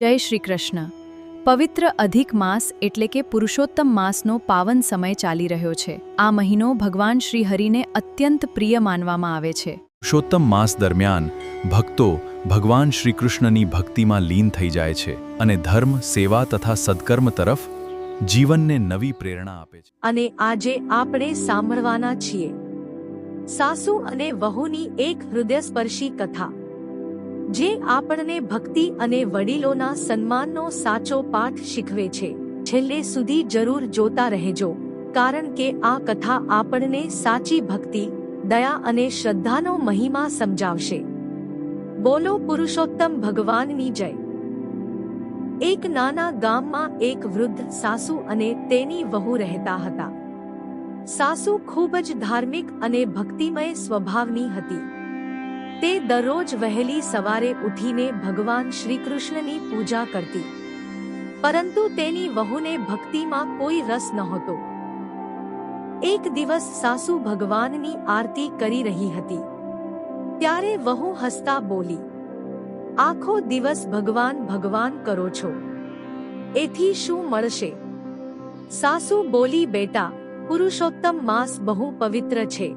જય શ્રી કૃષ્ણ. પવિત્ર અધિક માસ એટલે કે પુરુષોત્તમ માસનો પાવન સમય ચાલી રહ્યો છે. આ મહિનો ભગવાન શ્રી હરિને અત્યંત પ્રિય માનવામાં આવે છે. પુરુષોત્તમ માસ દરમિયાન ભક્તો ભગવાન શ્રી કૃષ્ણની ભક્તિમાં લીન થઈ જાય છે અને ધર્મ, સેવા તથા સદકર્મ તરફ જીવનને નવી પ્રેરણા આપે છે. અને આજે આપણે સાંભળવાના છીએ સાસુ અને વહુની એક હૃદયસ્પર્શી કથા, જે આપણને ભક્તિ અને વડીલોના સન્માનનો સાચો પાઠ શીખવે છે. છેલ્લે સુધી જરૂર જોતા રહેજો, કારણ કે આ કથા આપણને સાચી ભક્તિ, દયા અને શ્રદ્ધાનો મહિમા સમજાવશે. બોલો પુરુષોત્તમ ભગવાનની જય. એક નાના ગામમાં એક વૃદ્ધ સાસુ અને તેની વહુ રહેતા હતા. સાસુ ખૂબ જ ધાર્મિક અને ભક્તિમય સ્વભાવની હતી. તે દરરોજ વહેલી સવારે ઉઠીને ભગવાન શ્રીકૃષ્ણની પૂજા કરતી, પરંતુ તેની વહુને ભક્તિમાં કોઈ રસ નહોતો. એક દિવસ સાસુ ભગવાનની આરતી કરી રહી હતી, ત્યારે વહુ હસતા બોલી, "આખો દિવસ ભગવાન ભગવાન કરો છો, એથી શું મળશે?" સાસુ બોલી, "બેટા, પુરુષોત્તમ માસ બહુ પવિત્ર છે.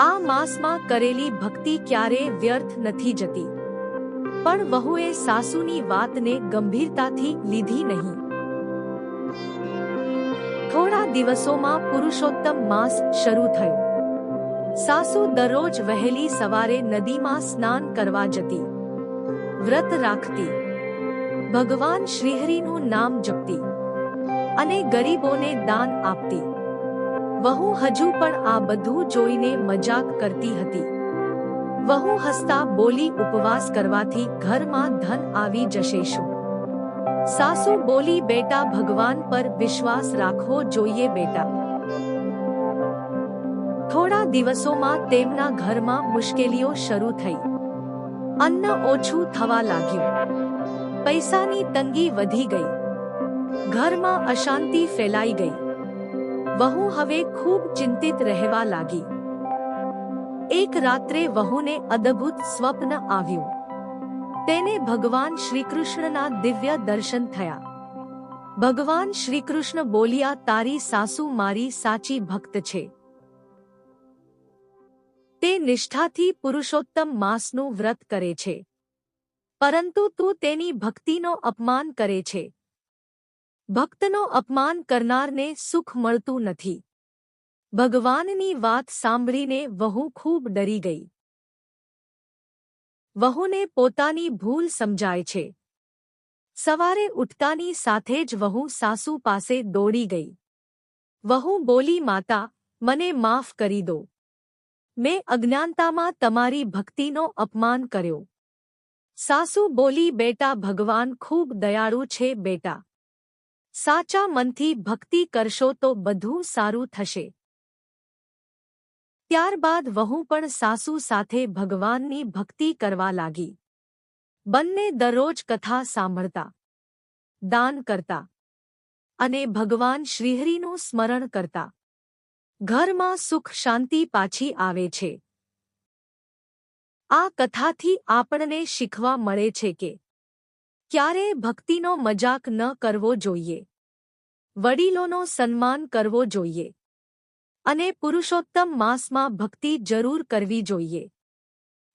આ માસમાં કરેલી ભક્તિ ક્યારેય વ્યર્થ નથી જતી." પણ વહુએ સાસુની વાતને ગંભીરતાથી લીધી નહીં. થોડા દિવસોમાં પુરુષોત્તમ માસ શરૂ થયો. સાસુ દરરોજ વહેલી સવારે નદીમાં સ્નાન કરવા જતી, વ્રત રાખતી, ભગવાન શ્રીહરિનું નામ જપતી અને ગરીબોને દાન આપતી. વહુ હજુ પણ આ બધું જોઈને મજાક કરતી હતી. વહુ હસતા બોલી, "ઉપવાસ કરવાથી ઘરમાં ધન આવી જશે શું?" સાસુ બોલી, "બેટા, ભગવાન પર વિશ્વાસ રાખવો જોઈએ બેટા." થોડા દિવસોમાં તેમના ઘરમાં મુશ્કેલીઓ શરૂ થઈ. અન્ન ઓછું થવા લાગ્યું, પૈસાની તંગી વધી ગઈ, ઘરમાં અશાંતિ ફેલાઈ ગઈ. વહુ હવે ખૂબ ચિંતિત રહેવા લાગી. એક રાત્રે વહુને અદ્ભુત સ્વપ્ન આવ્યું. તેને ભગવાન શ્રીકૃષ્ણના દિવ્ય દર્શન થયા. ભગવાન શ્રીકૃષ્ણ બોલ્યા, "તારી સાસુ મારી સાચી ભક્ત છે. તે નિષ્ઠાથી પુરુષોત્તમ માસનું વ્રત કરે છે, પરંતુ તું તેની ભક્તિનો અપમાન કરે છે. ભક્તનો અપમાન કરનારને સુખ મળતું નથી." ભગવાનની વાત સાંભળીને વહુ ખૂબ ડરી ગઈ. વહુને પોતાની ભૂલ સમજાય છે. સવારે ઉઠતાની સાથે જ વહુ સાસુ પાસે દોડી ગઈ. વહુ બોલી, "માતા, મને માફ કરી દો. મેં અજ્ઞાનતામાં તમારી ભક્તિનો અપમાન કર્યો." સાસુ બોલી, "બેટા, ભગવાન ખૂબ દયાળુ છે બેટા. સાચા મનથી ભક્તિ કરશો તો બધું સારું થશે." ત્યારબાદ વહુ પણ સાસુ સાથે ભગવાનની ભક્તિ કરવા લાગી. બંને દરરોજ કથા સાંભળતા, દાન કરતા અને ભગવાન શ્રીહરિનું સ્મરણ કરતા. ઘરમાં સુખ શાંતિ પાછી આવે છે. આ કથાથી આપણને શીખવા મળે છે કે ક્યારેય ભક્તિનો મજાક ન કરવો જોઈએ, વડીલોનો સન્માન કરવો જોઈએ અને પુરુષોત્તમ માસમાં ભક્તિ જરૂર કરવી જોઈએ.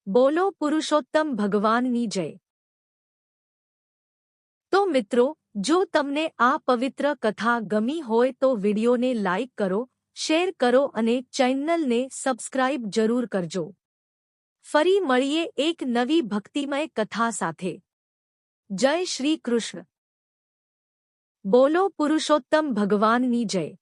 બોલો પુરુષોત્તમ ભગવાનની જય. તો મિત્રો, જો તમને આ પવિત્ર કથા ગમી હોય તો વિડીયોને લાઈક કરો, શેર કરો અને ચેનલને સબસ્ક્રાઇબ જરૂર કરજો. ફરી મળીએ એક નવી ભક્તિમય કથા સાથે. જય શ્રી કૃષ્ણ. બોલો પુરુષોત્તમ ભગવાનની જય.